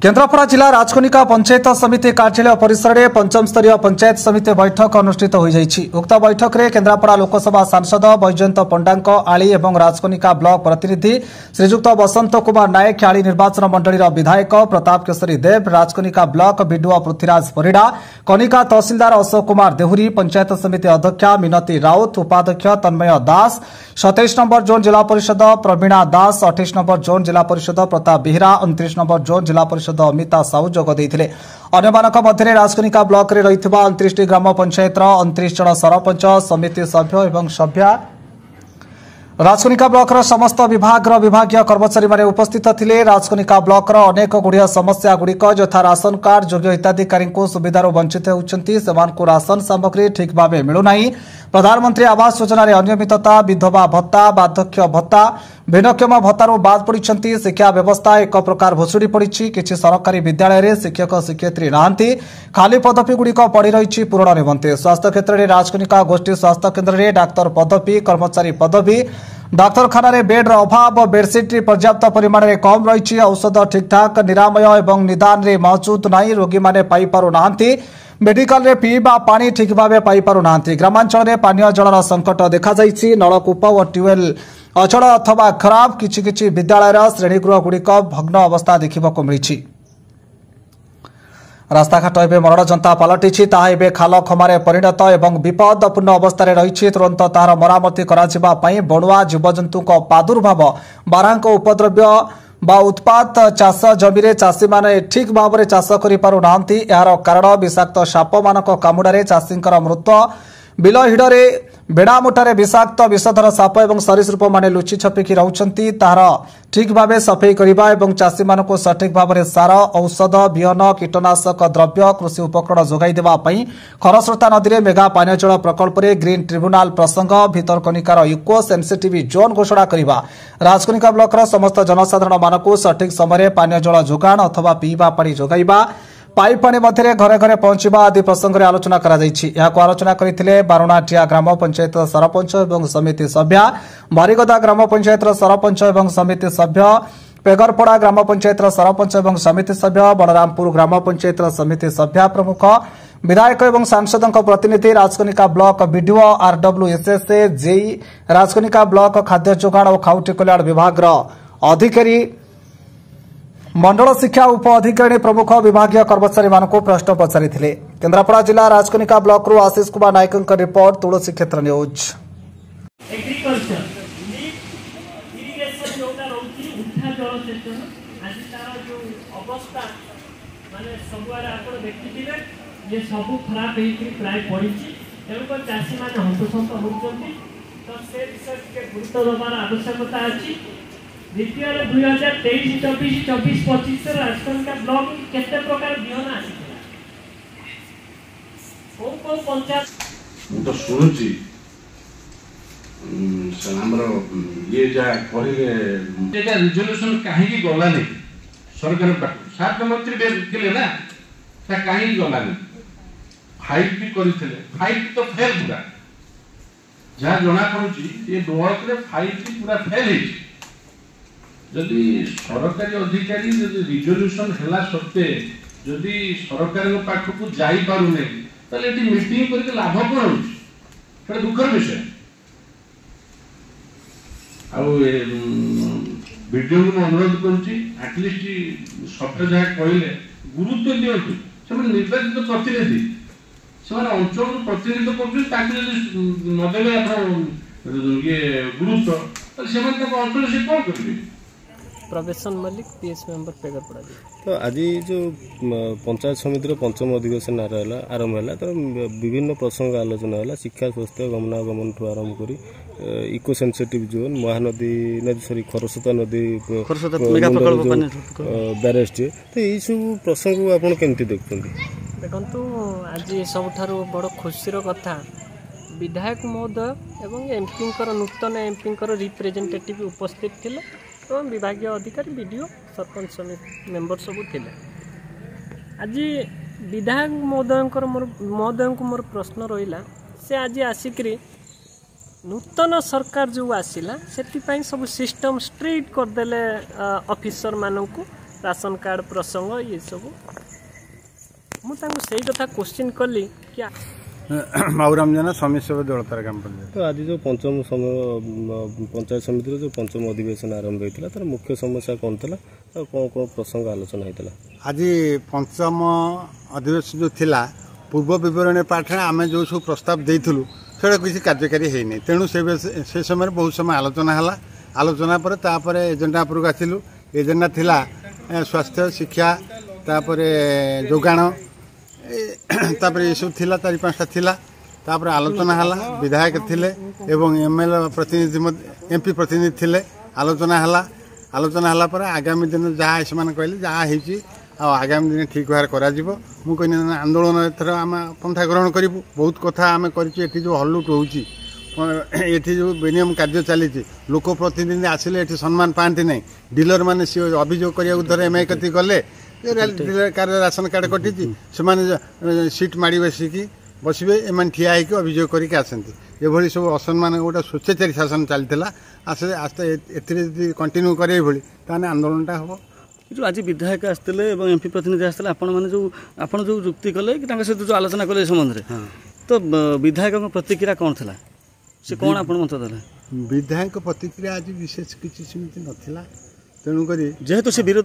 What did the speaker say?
केन्द्रापड़ा जिला राजकनिका पंचायत समिति कार्यालय परिसर में पंचम स्तरीय पंचायत समिति बैठक अनुष्ठित हो जाइछि। उक्त बैठक में केन्द्रापड़ा लोकसभा सांसद बैजयंत पंडा आली और राजकनिका ब्लॉक प्रतिनिधि श्रीजुक्त बसंत कुमार नायक, आली निर्वाचन मंडलीर विधायक प्रताप केशरी देव, राजकनिका ब्लॉक बीडीओ पृथ्वीराज परिड़ा, कनिका तहसीलदार अशोक कुमार देहुरी, पंचायत समिति अध्यक्षा मिनती राउत, उपाध्यक्ष तन्मय दास, 27 नंबर जोन जिला परिषद प्रवीणा दास, 28 नंबर जोन जिला परिषद प्रताप बेहरा, 29 नंबर जोन जिला परिषद अमिता साहू जोग देइथिले। अन्यमानक मध्य राजकनिका ब्लॉक रे रहितबा 29 टी ग्राम पंचायत 29 जन सरपंच, समिति सभ्य एवं सभ्या, राजकनिका ब्लॉक समस्त विभाग विभागीय कर्मचारी माने उपस्थित थिले। राजकनिका ब्लॉक अनेक गुड़िया समस्या गुड़िक यथा राशन कार्ड योग्य हिताधिकारी सुविधार वंचित होउछंती, सेमानकु राशन सामग्री ठीक भाव मिलुना, प्रधानमंत्री आवास योजना रे अनियमितता, विधवा भत्ता, बार्धक्य भत्ता, भिन्नक्षम भत्तारू बाद पड़ती, शिक्षा व्यवस्था एक प्रकार भुशुड़ी पड़ी, किसी सरकारी विद्यालय में शिक्षक शिक्षयित्री नहांती, खाली पदवी गुड़िक पड़ रही पूरण निमंते। स्वास्थ्य क्षेत्र में राजकनिका गोष्ठी स्वास्थ्य केन्द्र में डाक्तर पदवी, कर्मचारी पदवी, डाक्तखाना बेड अभाव, बेडसीट पर्याप्त परिमाण में कम रही, औषध ठीकठाक निरामय और निदान में मौजूद नहीं, रोगी मैंने पाई पारु नाहांती, मेडिकल रे पीवा पानी ठीक भाव पाई पारु नाहांती, ग्रामांचल में पानीय जलर संकट देखा जाइछि, नलकूप और ट्यूबवेल अचल अथवा खराब, किछि विद्यालय श्रेणीगृह गुड़िक भग्न अवस्था देखा मिली। रास्ताघाट एवं मरण जनता पलटि, ताहा एवं खाल खमारे परिणत और विपदपूर्ण अवस्था रही, तुरंत तार मरामती कराई बणुआ जीवजंतु प्रादुर्भाव, बारांक उपद्रव्य बा उत्पात चाष जमी चाषी माने ठीक भाव में चाष करि यार कारण विषाक्त साप मानक कामुड़े चाषी मृत्यु, बिल हिड़े बेड़ामुटारे विषाक्त विषधर साप और सरीसृप माने लुचि छपिकी रहउछंती, तार ठीक भाव सफेई करिबा एवं चाषी मानक सठिक भाव में सार औषध बिहन कीटनाशक द्रव्य कृषि उपकरण जोगाई देबा पई खरस्रोता नदी में मेगा पानीय जल प्रकल्प में ग्रीन ट्रिब्यूनाल प्रसंग, भितरकनिकार इको सेंसिटिव जोन घोषणा करिबा, राजकनिका ब्लॉक समस्त जनसाधारण मानक सठिक समय पानीय जल जोगाण अथवा पीवा पानी जोगाइबा, पाइप पानी मध्य घरे घरे पहुंचा आदि प्रसंग में आलोचना आलोचना करते बारुणाटिया ग्राम पंचायत सरपंच और समिति सभ्य, बारिगदा ग्राम पंचायत सरपंच और समिति सभ्य, पेगरपड़ा ग्राम पंचायत सरपंच और समिति सभ्य, बलरामपुर ग्राम पंचायत समिति सभ्य प्रमुख, विधायक और सांसद प्रतिनिधि, Rajkanika block BDO RWSS JE, Rajkanika block खाद्य जोगाण और खाउटी कल्याण विभाग अधिकारी, मंडल शिक्षा उप अधिकारी प्रमुख विभागीय कर्मचारी मानक प्रश्न पचारि। केन्द्रापड़ा जिला राजकनिका ब्लॉक रु आशीष कुमार नायक रिपोर्ट, तुलसी क्षेत्र न्यूज। द्वितीय 2023-24-25 राजकनिका ब्लॉक केते प्रकार बिहन आसी को पंचायत तो सुनुची हमरो ये जा कहले एटा रिजोल्यूशन काहे की गला नहीं सरकार पाक सात मंत्री देले ना ता काहे की गला नहीं फाइट भी करथिले, फाइट तो फेल पूरा जहाँ जना पड़ुची ये ब्लॉक रे फाइट पूरा फेल है। जदि सरकारी अधिकारी रिजोल्यूशन है सत्वे जदि सरकार पाखक जापे तो मीटिंग करके लाभ कौन हो दुखर विषय। वीडियो को अनुरोध करुँच सफे जहाँ कहले गुरुत्व दिंतु से निर्वाचित प्रतिनिधि से अंचल प्रतिनिधित्व कर नदेवे ये गुरुत्व से अंचल से कौन करेंगे। प्रवेशन मल्लिक पीएस मेंबर पेगरपड़ा। तो आज जो पंचायत समिति पंचम अधिवेशन आरंभ है तो विभिन्न प्रसंग आलोचना है, शिक्षा स्वास्थ्य गमनागमन ठू आरंभ कर eco sensitive zone Mahanadi sorry Kharasrota नदी ब्यारेज टे तो यही सब प्रसंग आप देखते देखु आज सबुठ बड़ खुशीर कथा विधायक महोदय एवं एमपी नूतन एमपी रिप्रेजेंटेटिव उपस्थित थे और विभागीय अधिकारी बीडीओ सरपंच समिति मेंबर सब थे। आज विधायक महोदय को मोर प्रश्न रहा से आज आसिक नूतन सरकार जो आसला से सब सिस्टम स्ट्रेट करदे ऑफिसर मानक राशन कार्ड प्रसंग ये सब मुझे से कथा क्वेश्चन कली क्या माउराम जना स्वामी सेवा दौलतार ग्राम पंचायत। तो आज जो पंचम समय पंचायत समिति जो पंचम अधिवेशन आरंभ होता तार मुख्य समस्या कौन था और कौन कौन प्रसंग आलोचना होता? आज पंचम अधिवेशन जो थिला पूर्व विवरणी पाठ में आम जो सब प्रस्ताव देइथुलु सेटा किसी कार्यकारी है तेणु से समय बहुत समय आलोचना पर तापर एजेंडा उपरक आसिलु। एजेंडा थिला स्वास्थ्य शिक्षा तापर जोगाण तापर ये सब थिला 4-5टा थिला तापर आलोचना हला विधायक थिले एवं एमएलए प्रतिनिधि एमपी प्रतिनिधि थिले आलोचना हला पर आगामी दिन जहाँ से कहले जहाँ होती आगामी दिन ठीक भाव करा मु कहनी आंदोलन एथर आम पंथा ग्रहण करूँ बहुत कथा आम कर जो हल्लुट होती जो बेनियम कार्य चली लोक प्रतिनिधि आसिले ये सम्मान पाती ना डीलर मैंने सी अभियोग करने धर एमआई कति गले डीलर कार्ड राशन कार्ड कटि से सीट माड़ी बसिकी बसबे एम ठिया होकर अभियोग करके आसती ये सब असम्मान गोटे स्वेच्छाचारी शासन चलता आस्ते आस्ते ए कंटिन्यू करे ताने आंदोलनटा हम जो आज विधायक आसते एमपी प्रतिनिधि आसते आप जो जुक्ति कले कि सहित जो आलोचना कले संबंध में तो विधायक प्रतिक्रिया कौन थी से कौन आप मत देते? विधायक प्रतिक्रिया आज विशेष किसी सेमती नाला तेणुक जेहेतु से विरोध